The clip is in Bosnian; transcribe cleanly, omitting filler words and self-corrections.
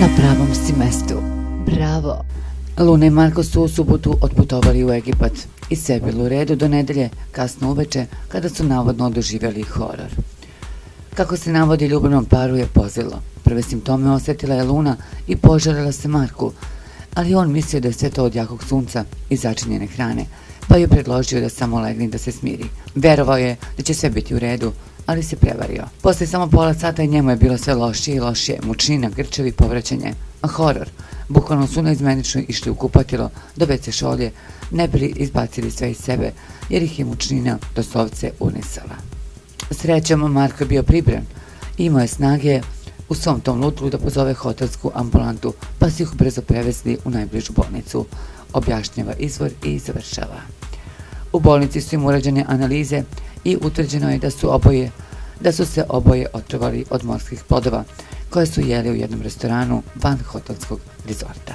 Na pravom si mestu. Bravo! Luna i Marko su u subotu otputovali u Egipat i sve je bilo u redu do nedelje, kasno uveče, kada su navodno doživjeli horor. Kako se navodi, ljubavnom paru je pozlilo. Prve simptome osjetila je Luna i požalila se Marku, ali on mislio da je sve to od jakog sunca i začinjene hrane, pa je predložio da samo legne da se smiri. Verovao je da će sve biti u redu, ali se prevario. Posle samo pola sata i njemu je bilo sve lošije i lošije, mučnina, grčevi, povraćanje. A horor. Bukvalno su neizmenično išli u kupatilo do WC šolje, ne bili izbacili sve iz sebe, jer ih je mučnina doslovce unisala. Srećom, Marko je bio pribran. Imao je snage u svom tom lutru da pozove hotelsku ambulantu, pa su ih brzo prevezli u najbližu bolnicu, objašnjava izvor i završava. U bolnici su im urađene analize i utvrđeno je da su se oboje otrovali od morskih plodova koje su jeli u jednom restoranu van hotelskog rezorta.